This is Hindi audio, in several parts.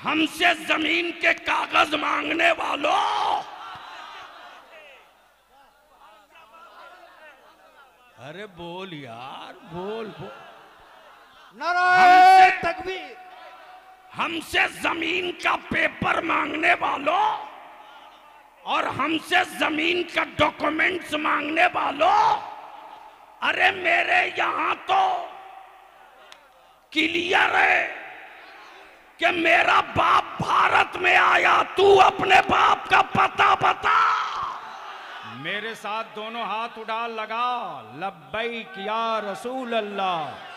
हमसे जमीन के कागज मांगने वालों, अरे बोल यार, बोल बोल। नाराए तकबीर। हमसे जमीन का पेपर मांगने वालों और हमसे जमीन का डॉक्यूमेंट्स मांगने वालों, अरे मेरे यहां तो क्लियर है कि मेरा बाप भारत में आया, तू अपने बाप का पता बता। मेरे साथ दोनों हाथ उठा लगा, लब्बैक या रसूल अल्लाह,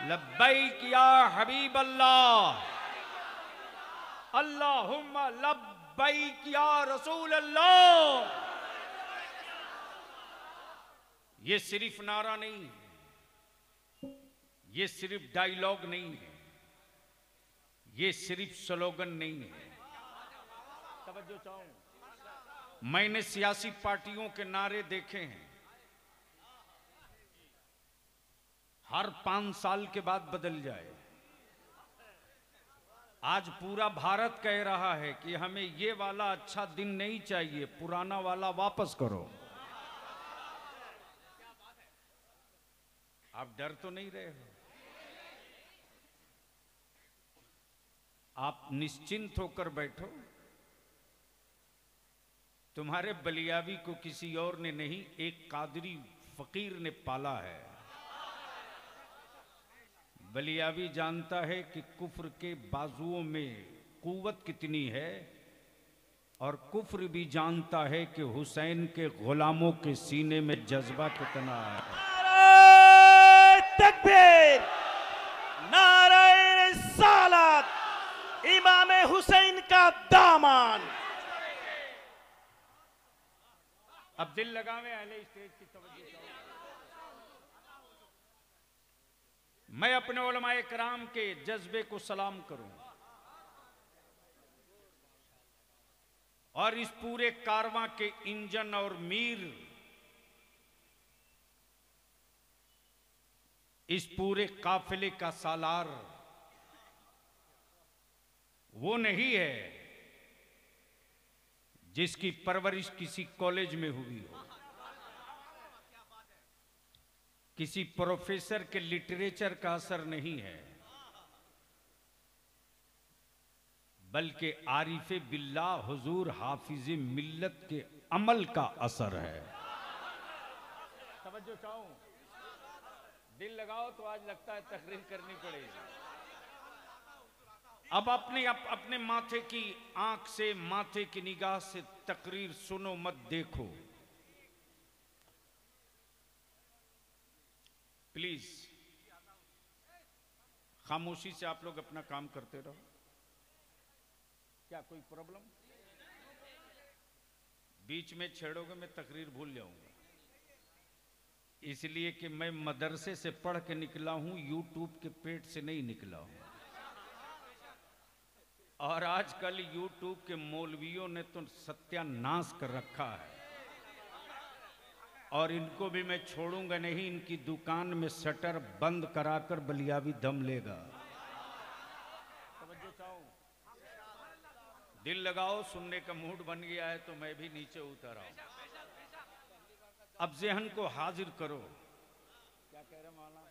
लब्बैक या हबीब अल्लाह, अल्लाहुम्मा लब्बैक या रसूल अल्लाह। ये सिर्फ नारा नहीं है, ये सिर्फ डायलॉग नहीं है, ये सिर्फ स्लोगन नहीं है। तवज्जो चाहूं, मैंने सियासी पार्टियों के नारे देखे हैं, हर 5 साल के बाद बदल जाए। आज पूरा भारत कह रहा है कि हमें ये वाला अच्छा दिन नहीं चाहिए, पुराना वाला वापस करो। आप डर तो नहीं रहे हो? आप निश्चिंत होकर बैठो, तुम्हारे बलियावी को किसी और ने नहीं, एक कादरी फकीर ने पाला है। बलियावी जानता है कि कुफ्र के बाजुओं में कुव्वत कितनी है, और कुफ्र भी जानता है कि हुसैन के गुलामों के सीने में जज्बा कितना है। नारे तकबीर, नारे रिसालत, इमाम हुसैन का दामन। अब दिल लगावे अहले स्टेज की तवज्जो। मैं अपने उलमाए कराम के जज्बे को सलाम करूं और इस पूरे कारवां के इंजन और मीर, इस पूरे काफिले का सालार वो नहीं है जिसकी परवरिश किसी कॉलेज में हुई हो, किसी प्रोफेसर के लिटरेचर का असर नहीं है, बल्कि आरिफे बिल्ला हुजूर हाफिज़े मिल्लत के अमल का असर है। तवज्जो चाहूं, दिल लगाओ तो आज लगता है तकरीर करनी पड़ेगी। अब अपने माथे की आंख से, माथे की निगाह से तकरीर सुनो, मत देखो प्लीज। खामोशी से आप लोग अपना काम करते रहो। क्या कोई प्रॉब्लम? बीच में छेड़ोगे मैं तकरीर भूल जाऊंगा, इसलिए कि मैं मदरसे से पढ़ के निकला हूं, यूट्यूब के पेट से नहीं निकला हूं। और आजकल यूट्यूब के मौलवियों ने तो सत्यानाश कर रखा है, और इनको भी मैं छोड़ूंगा नहीं। इनकी दुकान में शटर बंद कराकर बलियावी दम लेगा। तवज्जो चाहूं, दिल लगाओ, सुनने का मूड बन गया है तो मैं भी नीचे उतर आऊं। अब ज़हन को हाजिर करो। क्या कह रहे मौलाना?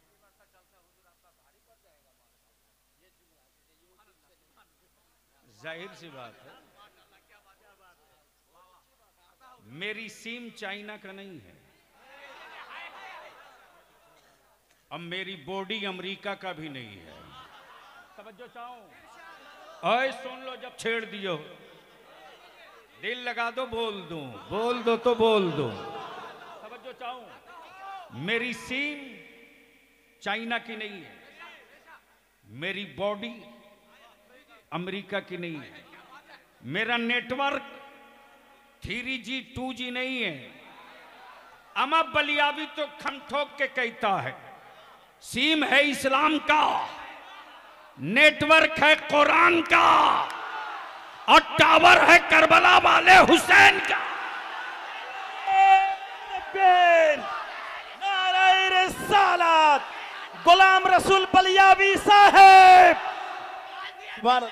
जाहिर सी बात है, मेरी सीम चाइना का नहीं है, अब मेरी बॉडी अमेरिका का भी नहीं है। तवज्जो चाहूं, ओए सुन लो, जब छेड़ दियो दिल लगा दो, बोल दो तो बोल दो। तवज्जो चाहूं, मेरी सीम चाइना की नहीं है, मेरी बॉडी अमेरिका की नहीं है, मेरा नेटवर्क 3G 2G नहीं है। अमा बलियावी तो खम ठोक के कहता है, सीम है इस्लाम का, नेटवर्क है कुरान का, और टावर है करबला वाले हुसैन का। नारे रिसालत, गुलाम रसूल बलियावी साहब, भारत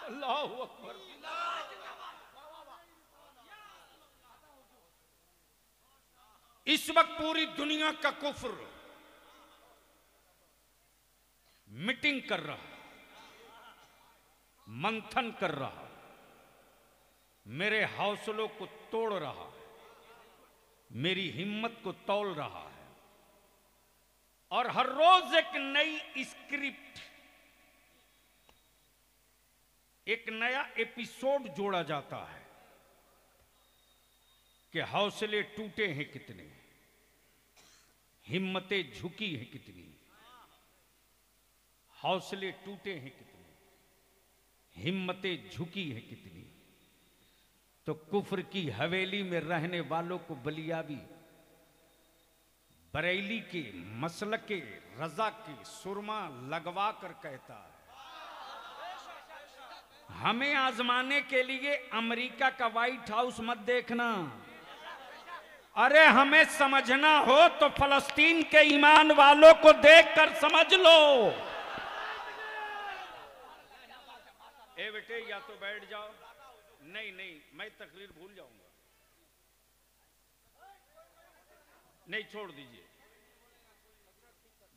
अल्लाहू अकबर। इस वक्त पूरी दुनिया का कुफ्र मीटिंग कर रहा, मंथन कर रहा, मेरे हौसलों को तोड़ रहा है, मेरी हिम्मत को तौल रहा है, और हर रोज एक नई स्क्रिप्ट, एक नया एपिसोड जोड़ा जाता है कि हौसले टूटे हैं कितने, हिम्मतें झुकी हैं कितनी, हौसले टूटे हैं कितने, हिम्मतें झुकी हैं कितनी। तो कुफ्र की हवेली में रहने वालों को बलियाबी बरेली के मसलक के रजा के सुरमा लगवा कर कहता है, हमें आजमाने के लिए अमेरिका का व्हाइट हाउस मत देखना, अरे हमें समझना हो तो फलस्तीन के ईमान वालों को देखकर समझ लो। ए बेटे या तो बैठ जाओ, नहीं नहीं मैं तकरीर भूल जाऊंगा, नहीं छोड़ दीजिए।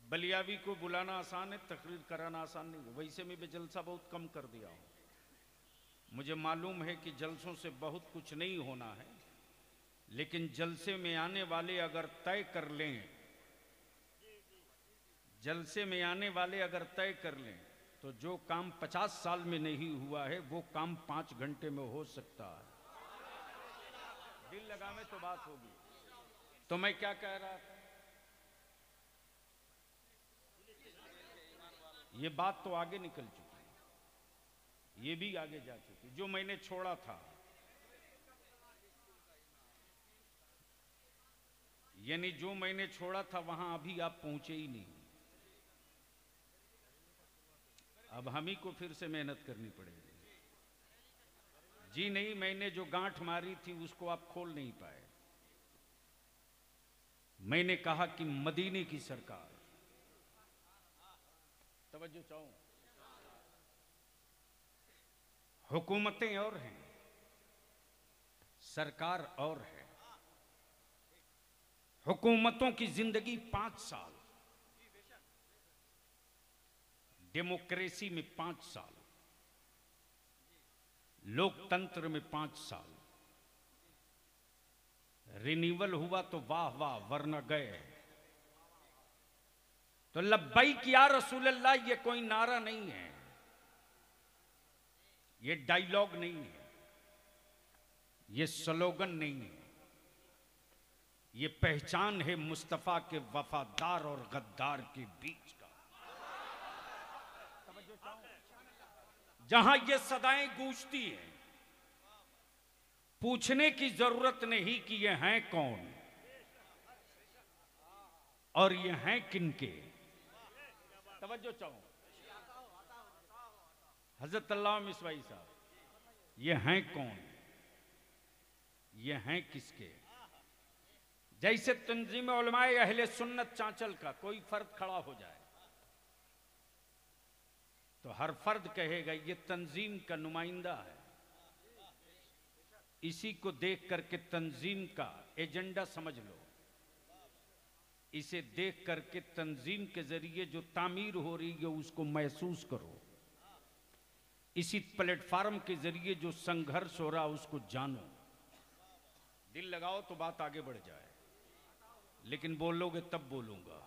बलियावी को बुलाना आसान है, तकरीर कराना आसान नहीं है। वैसे में भी जलसा बहुत कम कर दिया हूं, मुझे मालूम है कि जलसों से बहुत कुछ नहीं होना है, लेकिन जलसे में आने वाले अगर तय कर लें, जलसे में आने वाले अगर तय कर लें तो जो काम 50 साल में नहीं हुआ है वो काम 5 घंटे में हो सकता है। दिल लगावे तो बात होगी। तो मैं क्या कह रहा था, ये बात तो आगे निकल चुकी है, ये भी आगे जा चुकी। जो मैंने छोड़ा था, यानी जो मैंने छोड़ा था वहां अभी आप पहुंचे ही नहीं। अब हम ही को फिर से मेहनत करनी पड़ेगी। जी नहीं, मैंने जो गांठ मारी थी उसको आप खोल नहीं पाए। मैंने कहा कि मदीने की सरकार, तवज्जो चाहूं, हुकूमतें और हैं, सरकार और है। हुकूमतों की जिंदगी 5 साल, डेमोक्रेसी में 5 साल, लोकतंत्र में 5 साल, रिन्यूअल हुआ तो वाह वाह, वरना गए। तो लब्बैक या रसूल अल्लाह ये कोई नारा नहीं है, ये डायलॉग नहीं है, ये स्लोगन नहीं है, ये पहचान है मुस्तफा के वफादार और गद्दार के बीच का। जहां ये सदाएं गूंजती हैं, पूछने की जरूरत नहीं कि ये हैं कौन और ये हैं किनके। तवज्जो चाहूं, हजरत अल्लाह मिसवाई साहब, ये हैं कौन, ये हैं किसके। जैसे तंजीम उलमाए अहले सुन्नत चांचल का कोई फर्द खड़ा हो जाए तो हर फर्द कहेगा ये तंजीम का नुमाइंदा है। इसी को देख करके तंजीम का एजेंडा समझ लो, इसे देख करके तंजीम के जरिए जो तामीर हो रही है उसको महसूस करो, इसी प्लेटफार्म के जरिए जो संघर्ष हो रहा उसको जानो। दिल लगाओ तो बात आगे बढ़ जाए, लेकिन बोलोगे तब बोलूंगा।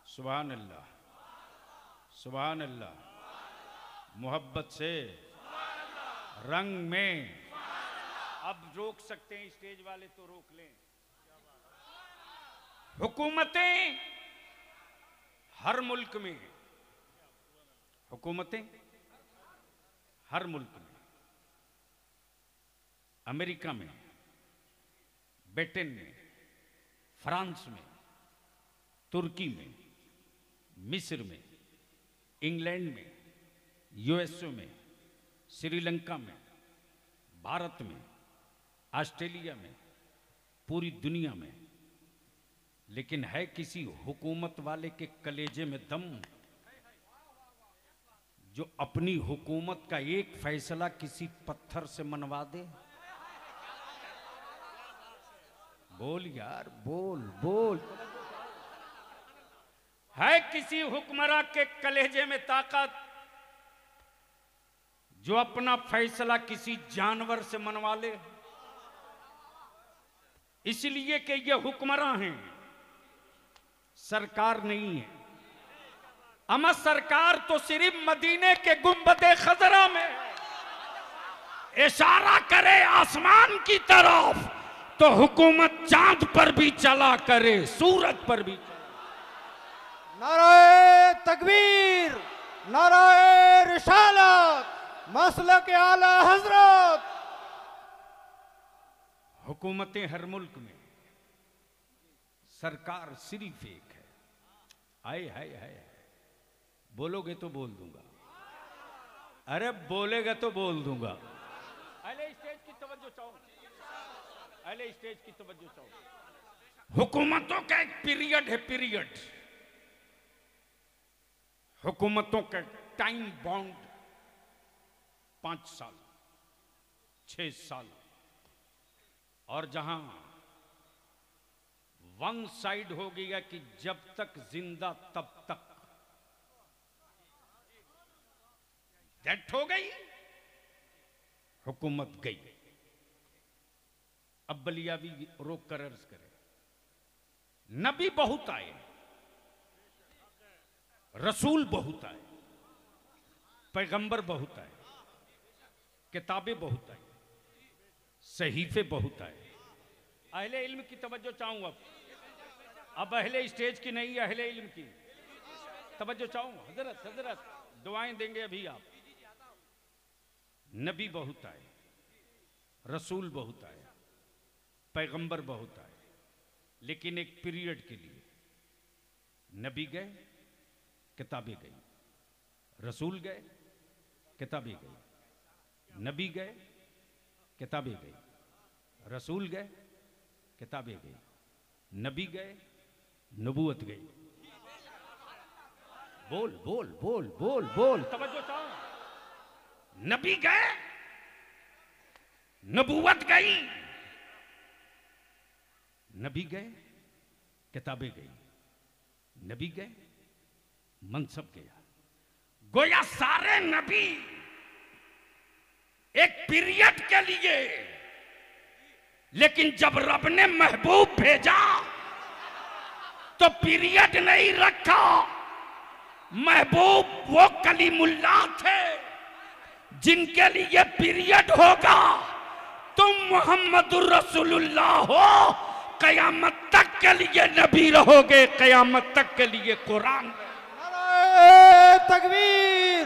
सुभान अल्लाह, सुभान अल्लाह। मोहब्बत से, रंग में। अब रोक सकते हैं स्टेज वाले तो रोक लें। हुकूमतें हर मुल्क में, हुकूमतें हर मुल्क में, अमेरिका में, ब्रिटेन में, फ्रांस में, तुर्की में, मिस्र में, इंग्लैंड में, यूएसए में, श्रीलंका में, भारत में, ऑस्ट्रेलिया में, पूरी दुनिया में, लेकिन है किसी हुकूमत वाले के कलेजे में दम जो अपनी हुकूमत का एक फैसला किसी पत्थर से मनवा दे? बोल यार, बोल बोल। है किसी हुक्मरान के कलेजे में ताकत जो अपना फैसला किसी जानवर से मनवा ले? इसलिए कि ये हुक्मरान हैं, सरकार नहीं है। अमा सरकार तो सिर्फ मदीने के गुंबदे खजरा में इशारा करे आसमान की तरफ तो हुकूमत चांद पर भी चला करे, सूरज पर भी चला। नाराए तकबीर, नाराए रिसालत, मसलक आला हजरत। हुकूमतें हर मुल्क में, सरकार सिर्फ एक है। आए हाय हाय, बोलोगे तो बोल दूंगा, अरे बोलेगा तो बोल दूंगा। अरे स्टेज की तवज्जो चाहो, अरे स्टेज की तवज्जो चाहो। हुकूमतों का एक पीरियड है, पीरियड। हुकूमतों का टाइम बाउंड 5 साल, 6 साल, और जहां वन साइड हो गया कि जब तक जिंदा तब तक, डेथ हो गई, हुकूमत गई। अब बलियावी रोक कर अर्ज करे, नबी बहुत आए, रसूल बहुत आए, पैगंबर बहुत आए, किताबें बहुत आई, सहीफे बहुत आए। अहले इल्म की तवज्जो चाहूं अब अहले स्टेज की नहीं, अहले इल्म की तवज्जो चाहूं। हजरत हजरत दुआएं देंगे अभी आप। नबी बहुत आए, रसूल बहुत आए, पैगंबर बहुत आए, लेकिन एक पीरियड के लिए। नबी गए, किताबें गई, रसूल गए, किताबें गई, नबी गए, किताबें गई, रसूल गए, किताबें गई, नबी गए, नबूवत गई। बोल बोल बोल बोल बोल, तवज्जो चाहो। नबी गए, नबूवत गई, नबी गए, किताबें गई, नबी गए, मनसब गया। गोया सारे नबी एक पीरियड के लिए, लेकिन जब रब ने महबूब भेजा तो पीरियड नहीं रखा। महबूब वो कलीमुल्लाह थे जिनके लिए पीरियड होगा। तुम मोहम्मदुर रसूलुल्लाह हो, कयामत तक के लिए नबी रहोगे, कयामत तक के लिए कुरान। नाराए तकबीर,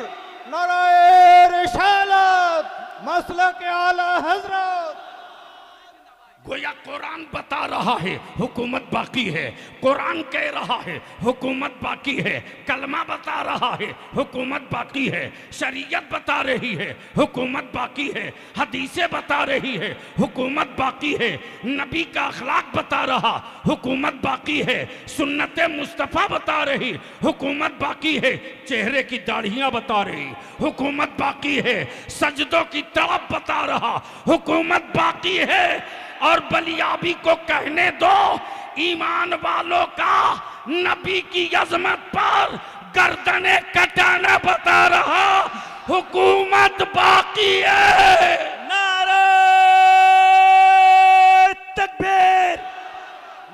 नाराए रिसालत, मसलक आला हजरत। गोया कुरान बता रहा है हुकूमत बाकी है, कुरान कह रहा है हुकूमत बाकी है, कलमा बता रहा है हुकूमत बाकी है, शरीयत बता रही है हुकूमत बाकी है, हदीसें बता रही है हुकूमत बाकी है, नबी का अखलाक बता रहा हुकूमत बाकी है, सुन्नत मुस्तफ़ा बता रही हुकूमत बाकी है, चेहरे की दाढ़ियां बता रही हुकूमत बाकी है, सजदों की तड़प बता रहा हुकूमत बाकी है। और बलियाबी को कहने दो, ईमान वालों का नबी की अजमत पर गर्दने कटाना बता रहा हुकूमत बाकी है। नारे तकबीर,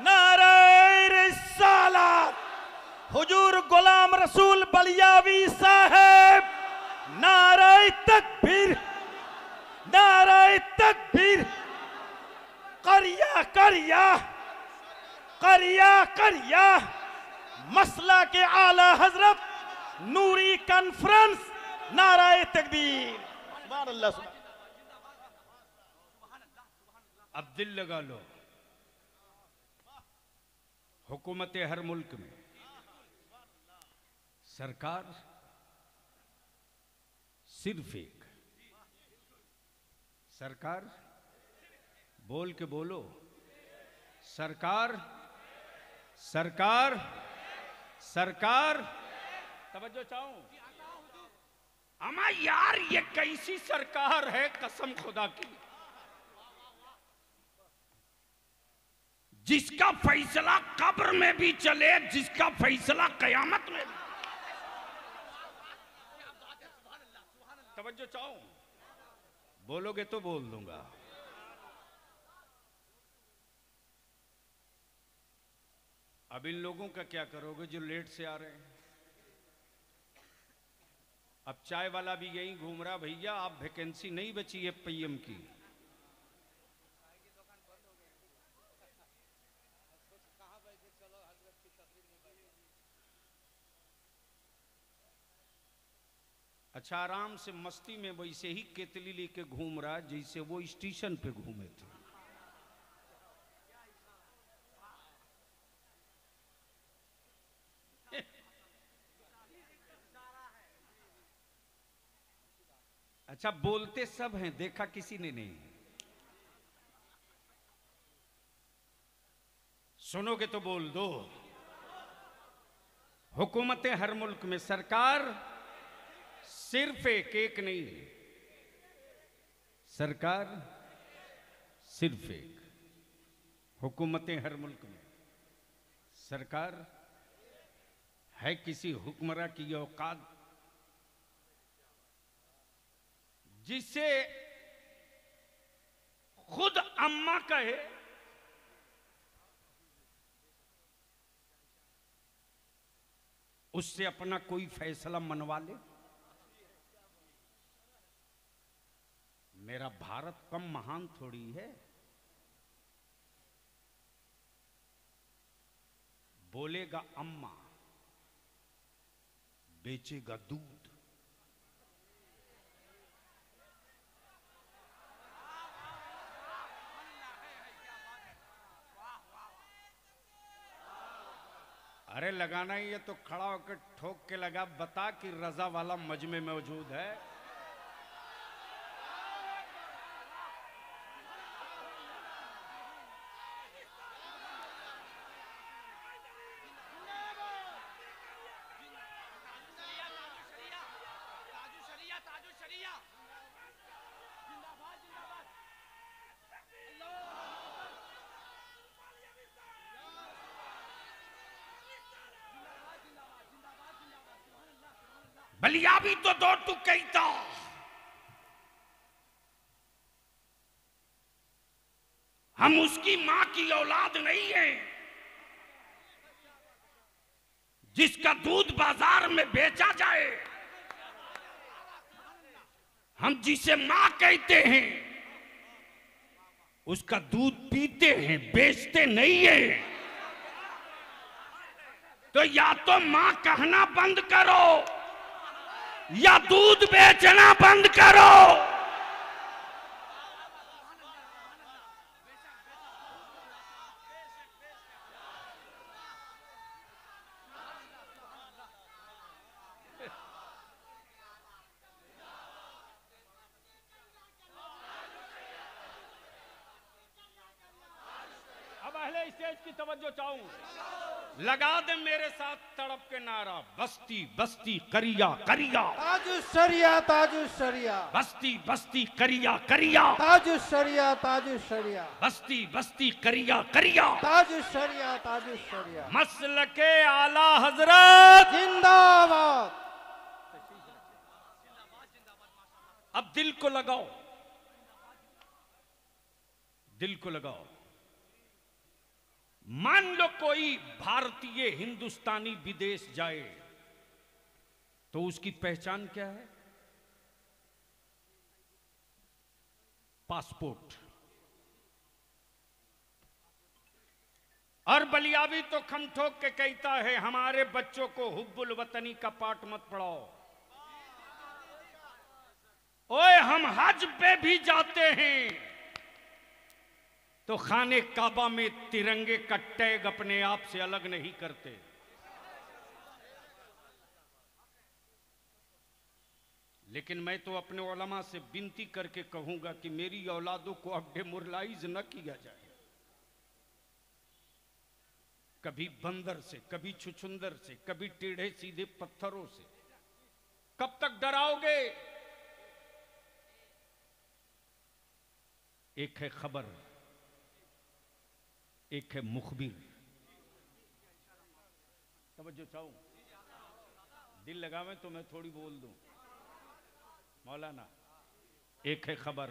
नारे रिसालत, हुजूर गुलाम रसूल बलियावी साहब, नारे तकबीर, नारे तकबीर। करिया करिया करिया करिया, मसला के आला हजरत नूरी कॉन्फ्रेंस, नाराए तकबीर। सुभान अल्लाह, सुभान। अब दिल लगा लो, हुकूमत हर मुल्क में, सरकार सिर्फ एक, सरकार बोल के बोलो, सरकार सरकार सरकार तवज्जो चाहूं। अमा यार ये कैसी सरकार है कसम खुदा की, जिसका फैसला कब्र में भी चले, जिसका फैसला कयामत में भी। तवज्जो चाहूं, बोलोगे तो बोल दूंगा। अब इन लोगों का क्या करोगे जो लेट से आ रहे हैं? अब चाय वाला भी यहीं घूम रहा, भैया आप वैकेंसी नहीं बची है पीएम की। अच्छा, आराम से मस्ती में वैसे ही केतली लेके घूम रहा जैसे वो स्टेशन पे घूमे थे। अच्छा, बोलते सब हैं, देखा किसी ने नहीं। सुनोगे तो बोल दो। हुकूमतें हर मुल्क में, सरकार सिर्फ एक नहीं, सरकार सिर्फ एक। हुकूमतें हर मुल्क में, सरकार है किसी हुक्मरान की औकात जिसे खुद अम्मा कहे उससे अपना कोई फैसला मनवा ले। मेरा भारत कम महान थोड़ी है। बोलेगा अम्मा, बेचेगा दूध। अरे लगाना ही है तो खड़ा होकर ठोक के लगा, बता कि रजा वाला मज में मौजूद है। बलिया भी तो दो टुक ही था। हम उसकी मां की औलाद नहीं है जिसका दूध बाजार में बेचा जाए। हम जिसे मां कहते हैं उसका दूध पीते हैं, बेचते नहीं है। तो या तो मां कहना बंद करो या दूध बेचना बंद करो। अब अहले स्टेज की तवज्जो चाहूं, लगा दे मेरे साथ तड़प के नारा, बस्ती बस्ती करिया करिया, ताजु शरिया ताजु शरिया, बस्ती बस्ती करिया करिया, ताजु शरिया ताजु शरिया, बस्ती बस्ती करिया करिया, ताजु शरिया ताजु शरिया। मसलके आला हजरत जिंदाबाद। अब दिल को लगाओ, दिल को लगाओ। मान लो कोई भारतीय हिंदुस्तानी विदेश जाए तो उसकी पहचान क्या है? पासपोर्ट। और बलियावी तो खम ठोक के कहता है हमारे बच्चों को हुब्बुल वतनी का पाठ मत पढ़ाओ। ओए हम हज पे भी जाते हैं तो खाने काबा में तिरंगे का टैग अपने आप से अलग नहीं करते। लेकिन मैं तो अपने उलमा से विनती करके कहूंगा कि मेरी औलादों को अब डेमोरलाइज न किया जाए। कभी बंदर से, कभी छुछुंदर से, कभी टेढ़े सीधे पत्थरों से। कब तक डराओगे? एक है खबर, एक है मुखबिर। तवज्जो चाहूं, दिल लगावे तो मैं थोड़ी बोल दूं। मौलाना, एक है खबर,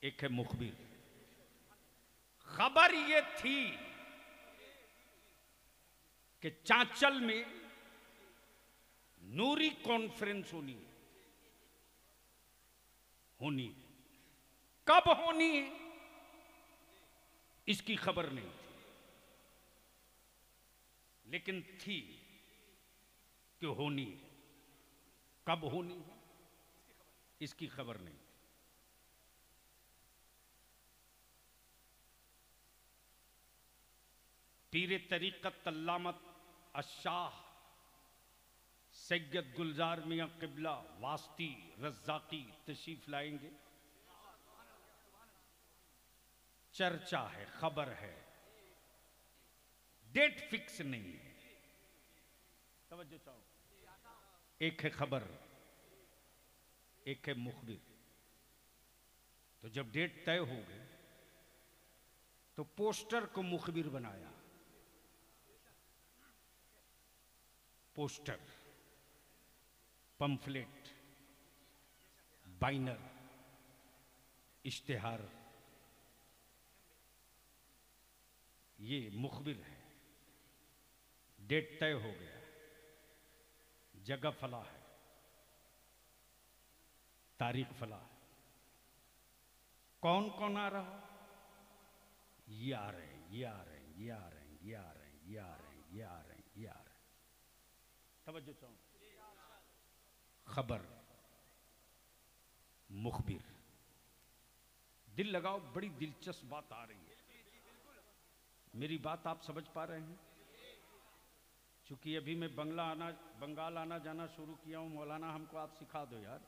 एक है मुखबिर। खबर ये थी कि चांचल में नूरी कॉन्फ्रेंस होनी है। कब होनी है इसकी खबर नहीं थी, लेकिन थी कि होनी है। कब होनी है इसकी खबर नहीं थी। पीरे तरीक़त अल्लामत अशाह सैयद गुलजार मियां किबला वास्ती रज़्ज़ाक़ी तशरीफ लाएंगे। चर्चा है, खबर है, डेट फिक्स नहीं है। तवज्जो चाहो, एक है खबर, एक है मुखबिर। तो जब डेट तय हो गई तो पोस्टर को मुखबिर बनाया। पोस्टर, पंफलेट, बाइनर, इश्तिहार, ये मुखबिर है। डेट तय हो गया, जगह फला है, तारीख फला है। कौन कौन आ रहा? ये आ रहे हैं, ये आ रहे हैं, ये आ रहे हैं, ये आ रहे हैं, ये आ रहे हैं, ये आ रहे हैं, ये आ रहे हैं। तवज्जो चाहूं, खबर, मुखबिर। दिल लगाओ, बड़ी दिलचस्प बात आ रही है। मेरी बात आप समझ पा रहे हैं? चूंकि अभी मैं बंगाल आना जाना शुरू किया हूं, मौलाना हमको आप सिखा दो यार।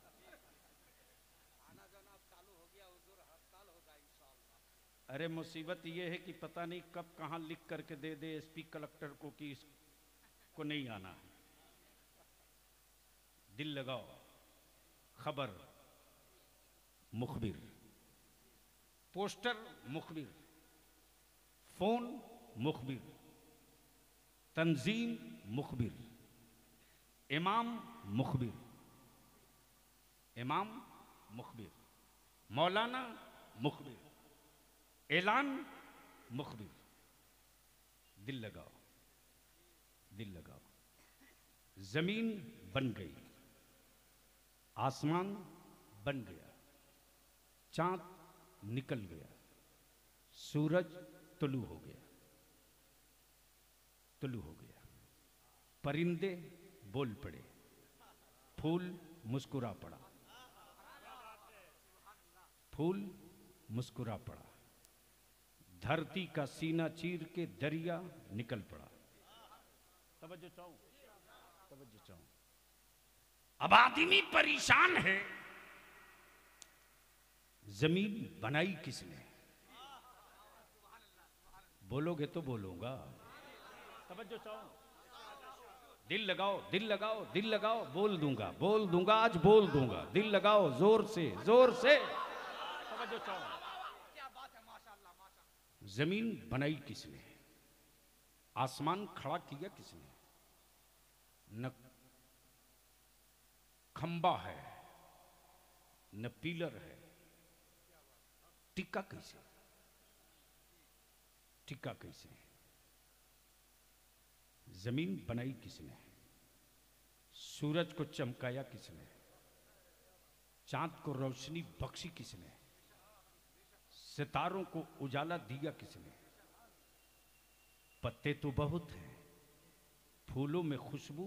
अरे मुसीबत ये है कि पता नहीं कब कहां लिख करके दे दे एसपी कलेक्टर को कि इसको नहीं आना है। दिल लगाओ, खबर, मुखबिर, पोस्टर, मुखबिर, फोन, मुखबिर, तंजीम, मुखबिर, इमाम, मुखबिर, इमाम, मुखबिर, मौलाना, मुखबिर, ऐलान, मुखबिर। दिल लगाओ, दिल लगाओ। जमीन बन गई, आसमान बन गया, चांद निकल गया, सूरज तुलू हो गया, तुलू हो गया। परिंदे बोल पड़े, फूल मुस्कुरा पड़ा, फूल मुस्कुरा पड़ा। धरती का सीना चीर के दरिया निकल पड़ा। तवज्जो चाहूं, तवज्जो चाहूं। अब आदमी परेशान है, जमीन बनाई किसने? बोलोगे तो बोलूंगा। तवज्जो चाहूं, दिल लगाओ, दिल लगाओ, दिल लगाओ। बोल दूंगा, बोल दूंगा, आज बोल दूंगा। दिल लगाओ, जोर से, जोर से। तवज्जो चाहूं। जमीन बनाई किसने? आसमान खड़ा किया किसने? न खंबा है, न पिलर है, टिका कैसे? टिका कैसे? जमीन बनाई किसने? सूरज को चमकाया किसने? चांद को रोशनी बख्शी किसने? सितारों को उजाला दिया किसने? पत्ते तो बहुत हैं, फूलों में खुशबू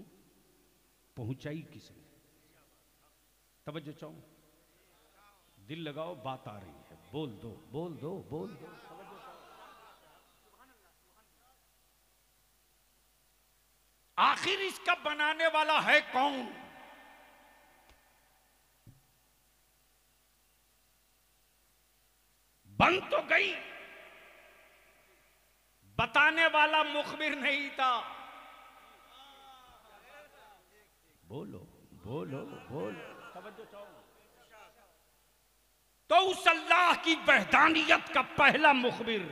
पहुंचाई किसने? तवज्जो चाहूं, दिल लगाओ, बात आ रही है। बोल दो, बोल दो, बोल दो। आखिर इसका बनाने वाला है कौन? बन तो गई, बताने वाला मुखबिर नहीं था। बोलो बोलो बोलो, तवज्जो चाहो। तो उस अल्लाह की वहदानियत का पहला मुखबिर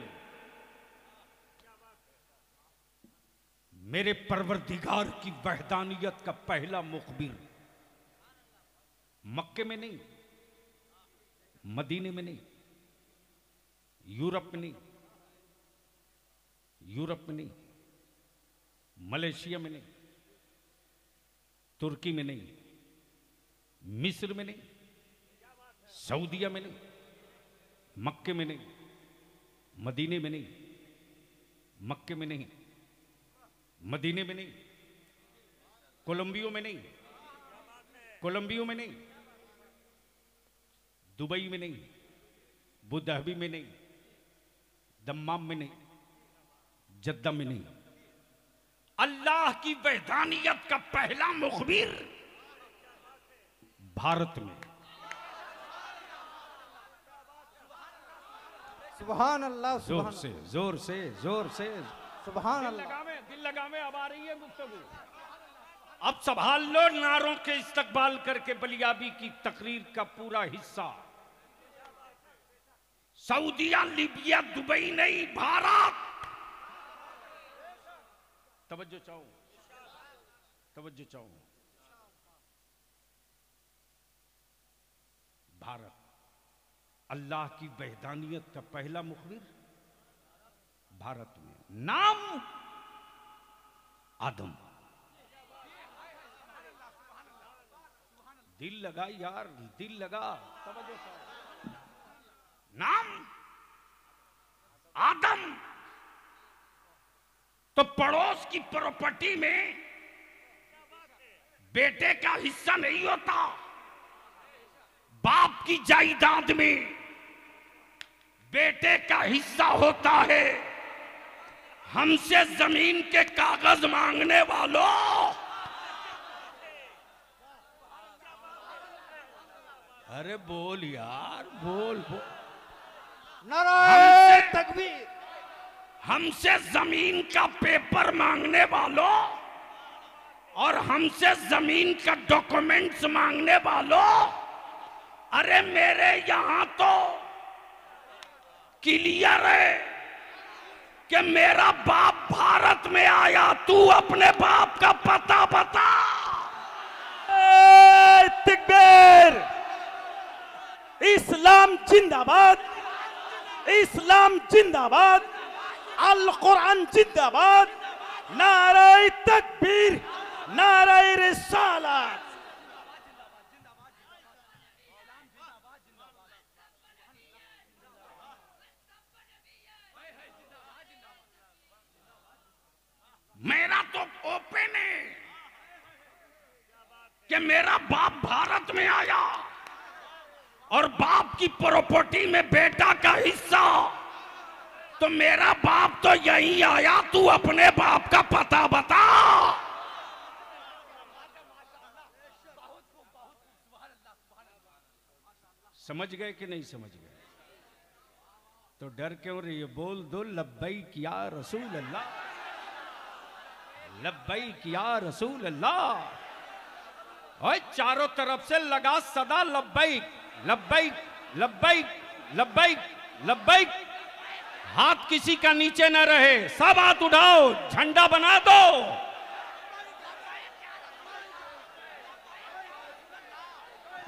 मेरे परवरदिगार की वहदानियत का पहला मुखबिर मक्के में नहीं, मदीने में नहीं, यूरोप में नहीं, यूरोप में नहीं, मलेशिया में नहीं, तुर्की में नहीं, मिस्र में नहीं, सऊदिया में नहीं, मक्के में नहीं, मदीने में नहीं, मक्के में नहीं, मदीने में नहीं, कोलंबियो में नहीं, कोलंबियो में नहीं, दुबई में नहीं, अबूधाबी में नहीं, दम्माम में नहीं, जद्दा में नहीं। अल्लाह की वहदानियत का पहला मुखबिर भारत में। सुभान अल्लाह, जोर से जोर से जोर से सुभान अल्लाह। दिल लगावे अब आ रही है गुफ्तगू। अब संभाल लो नारों के इस्तकबाल करके बलियाबी की तकरीर का पूरा हिस्सा। सऊदिया, लीबिया, दुबई नहीं, भारत। तवज्जो चाहो, तवज्जो चाहो। भारत अल्लाह की वहदानियत का पहला मुखबिर भारत में। नाम आदम। दिल लगा यार, दिल लगा, तवज्जो चाहो। नाम आदम। तो पड़ोस की प्रॉपर्टी में बेटे का हिस्सा नहीं होता, बाप की जायदाद में बेटे का हिस्सा होता है। हमसे जमीन के कागज मांगने वालों, अरे बोल यार, बोल बोल। नाराए तकबीर। हमसे जमीन का पेपर मांगने वालों और हमसे जमीन का डॉक्यूमेंट्स मांगने वालों, अरे मेरे यहां तो क्लियर है कि मेरा बाप भारत में आया। तू अपने बाप का पता बता। तकबीर। इस्लाम जिंदाबाद, इस्लाम जिंदाबाद, अल कुरान जिंदाबाद, नारे तकबीर, नारे रिसालत। मेरा तो ओपन है कि मेरा बाप भारत में आया और बाप की प्रॉपर्टी में बेटा का हिस्सा। तो मेरा बाप तो यहीं आया, तू अपने बाप का पता बता। समझ गए कि नहीं समझ गए? तो डर क्यों रही है? बोल दो लब्बैक या रसूल अल्लाह, लब्बैक या रसूल अल्लाह। और चारों तरफ से लगा सदा लब्बैक लब्बैक लब्बैक लब्बैक लब्बैक। हाथ किसी का नीचे न रहे, सब हाथ उठाओ, झंडा बना दो।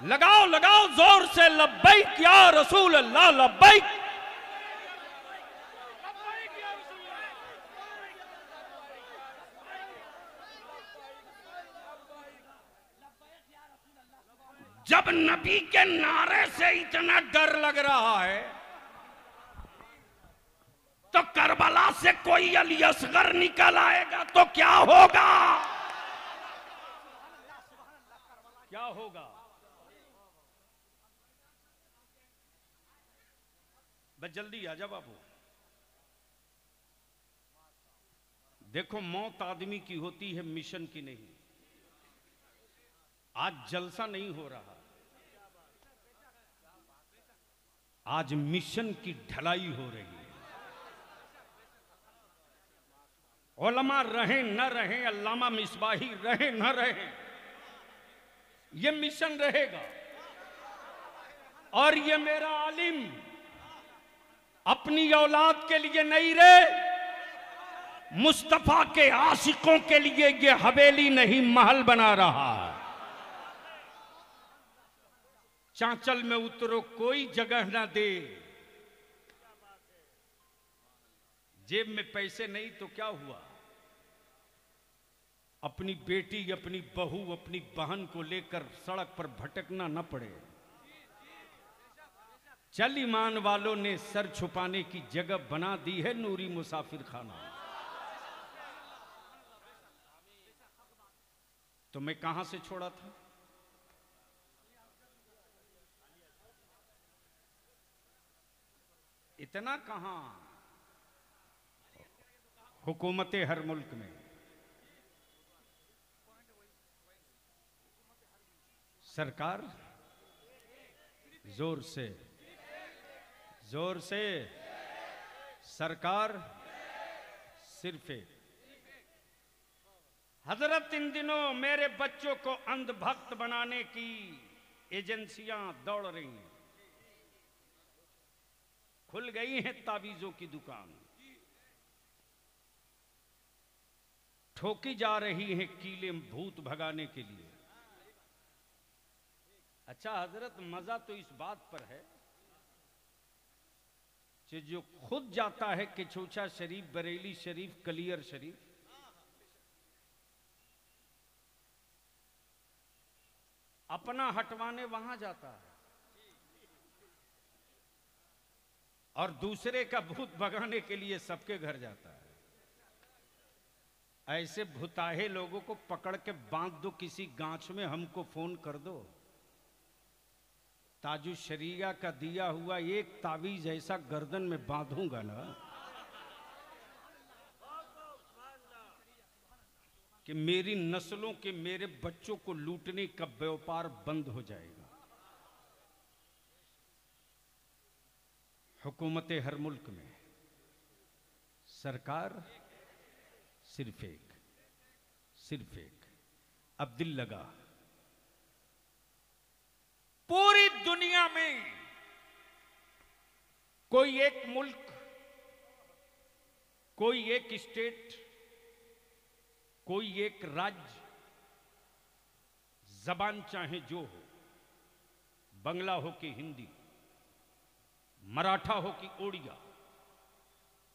लगाओ लगाओ जोर से लब्बैक या रसूल अल्लाह, लब्बैक। जब नबी के नारे से इतना डर लग रहा है तो करबला से कोई अली असगर निकल आएगा तो क्या होगा? क्या होगा? बस जल्दी आ जा बाबू। देखो, मौत आदमी की होती है, मिशन की नहीं। आज जलसा नहीं हो रहा, आज मिशन की ढलाई हो रही है। उलमा रहें न रहें, अल्लामा मिसबाही रहें न रहें, ये मिशन रहेगा। और ये मेरा आलिम अपनी औलाद के लिए नहीं रे, मुस्तफा के आशिकों के लिए ये हवेली नहीं महल बना रहा है। चांचल में उतरो कोई जगह ना दे, जेब में पैसे नहीं तो क्या हुआ, अपनी बेटी, अपनी बहू, अपनी बहन को लेकर सड़क पर भटकना न पड़े। चल ईमान वालों ने सर छुपाने की जगह बना दी है नूरी मुसाफिर खाना। तो मैं कहां से छोड़ा था? इतना कहां, हुकूमतें हर मुल्क में। सरकार जोर से, जोर से, सरकार सिर्फ एक। हजरत इन दिनों मेरे बच्चों को अंधभक्त बनाने की एजेंसियां दौड़ रही हैं। खुल गई हैं तावीजों की दुकान, ठोकी जा रही हैं कीले भूत भगाने के लिए। अच्छा हजरत, मजा तो इस बात पर है कि जो खुद जाता है कि किचूचा शरीफ, बरेली शरीफ, कलियर शरीफ, अपना हटवाने वहां जाता है और दूसरे का भूत भगाने के लिए सबके घर जाता है। ऐसे भुताहे लोगों को पकड़ के बांध दो किसी गांच में, हमको फोन कर दो। ताजु शरीया का दिया हुआ एक तावीज ऐसा गर्दन में बांधूंगा ना कि मेरी नस्लों के, मेरे बच्चों को लूटने का व्यापार बंद हो जाएगा। हुकूमतें हर मुल्क में, सरकार सिर्फ एक, सिर्फ एक। अब दिल लगा, पूरी दुनिया में कोई एक मुल्क, कोई एक स्टेट, कोई एक राज्य, जबान चाहे जो हो, बंगला हो कि हिंदी, मराठा हो कि ओडिया,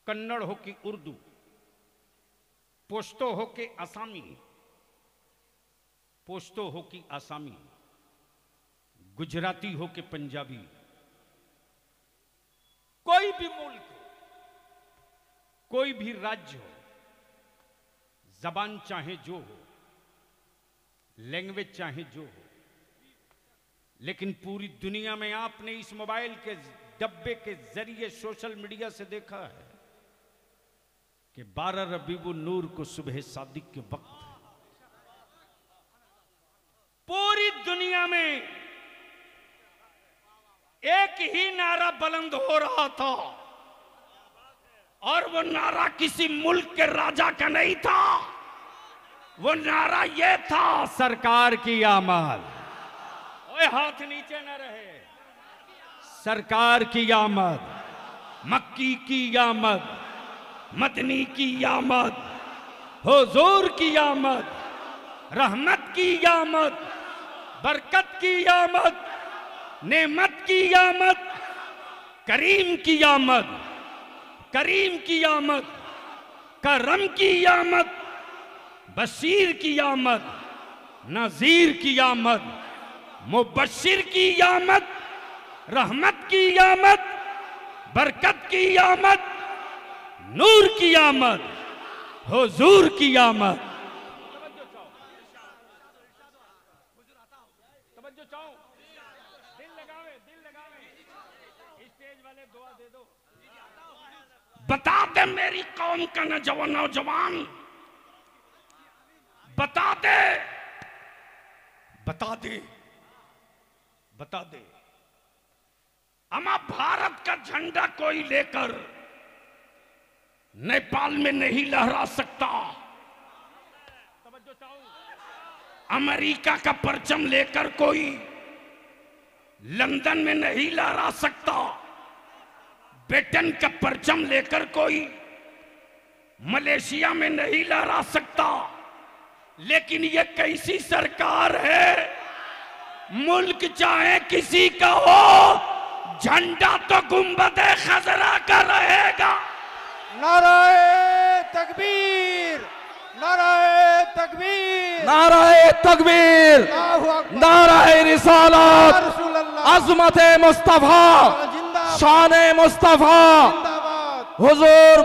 कन्नड़ हो कि उर्दू, पश्तो हो कि आसामी, पश्तो हो कि आसामी, गुजराती हो कि पंजाबी, कोई भी मुल्क हो, कोई भी राज्य हो, जबान चाहे जो हो, लैंग्वेज चाहे जो हो, लेकिन पूरी दुनिया में आपने इस मोबाइल के डब्बे के जरिए सोशल मीडिया से देखा है कि 12 रबीउल नूर को सुबह सादिक के वक्त पूरी दुनिया में एक ही नारा बुलंद हो रहा था, और वो नारा किसी मुल्क के राजा का नहीं था, वो नारा ये था, सरकार की आमद। ओए हाथ नीचे न रहे, सरकार की आमद, मक्की की आमद, मदनी की आमद, हुजूर की आमद, रहमत की आमद, बरकत की आमद, नेमत की आमद, करीम की आमद, करीम की आमद, करम की आमद, बशीर की आमद, नजीर की आमद, मुबश्शिर की आमद, रहमत की आमद, बरकत की आमद, नूर की आमद, हुजूर की आमद। बता दे मेरी कौम का नौजवान, बता दे, बता दे, बता दे, अमा भारत का झंडा कोई लेकर नेपाल में नहीं लहरा सकता, अमेरिका का परचम लेकर कोई लंदन में नहीं लहरा सकता, ब्रिटेन का परचम लेकर कोई मलेशिया में नहीं लहरा सकता। लेकिन ये कैसी सरकार है, मुल्क चाहे किसी का हो, झंडा तो गुंबदे खजरा का रहेगा। नाराए तकबीर, नाराए तकबीर, नाराए तकबीर, अल्लाहु अकबर, नाराए रिसालत, रसूल अल्लाह, अज़मते मुस्तफा, जिंदाबाद, शान मुस्तफा, जिंदाबाद, हुजूर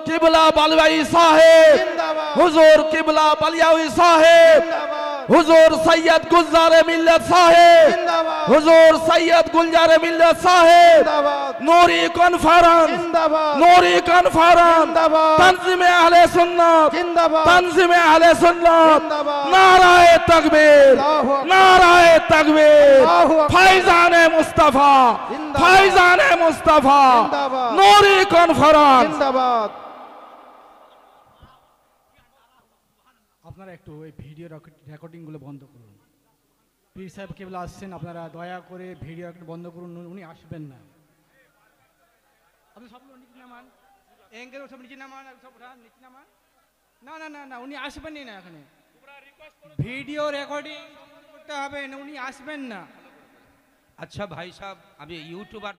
किबला बलवाई साहिब, जिंदाबाद, हुजूर किबला बलियावी साहिब, जिंदाबाद, हुजूर सैयद गुलजार मिल्लत साहिब, जिंदाबाद, हुजूर सैयद गुलजार मिल्लत साहिब, जिंदाबाद, नूरी कॉन्फ्रेंस, जिंदाबाद, नूरी कॉन्फ्रेंस, जिंदाबाद, तंजीम अहले सुन्नत, जिंदाबाद, तंजीम अहले सुन्नत, जिंदाबाद, नाराए तकबीर, अल्लाहु अकबर, नाराए तकबीर, अल्लाहु अकबर, फैजान मुस्तफा, जिंदाबाद, फैजान मुस्तफा, जिंदाबाद, नूरी कॉन्फ्रेंस। जिंदाबाद। আপনারা একটু ওই ভিডিও রেকর্ডিংগুলো বন্ধ করুন। পীর সাহেব কেবল আসছেন, আপনারা দয়া করে ভিডিও বন্ধ করুন, উনি আসবেন না। আপনি সবগুলো নিচে নামান, অ্যাঙ্গেল সব নিচে নামান, আর সব নিচে নামান। না না না না, উনি আসবেনই না এখানে। ভিডিও রেকর্ডিং করতে হবে না, উনি আসবেন না। अच्छा भाई साहब, अभी यूट्यूबर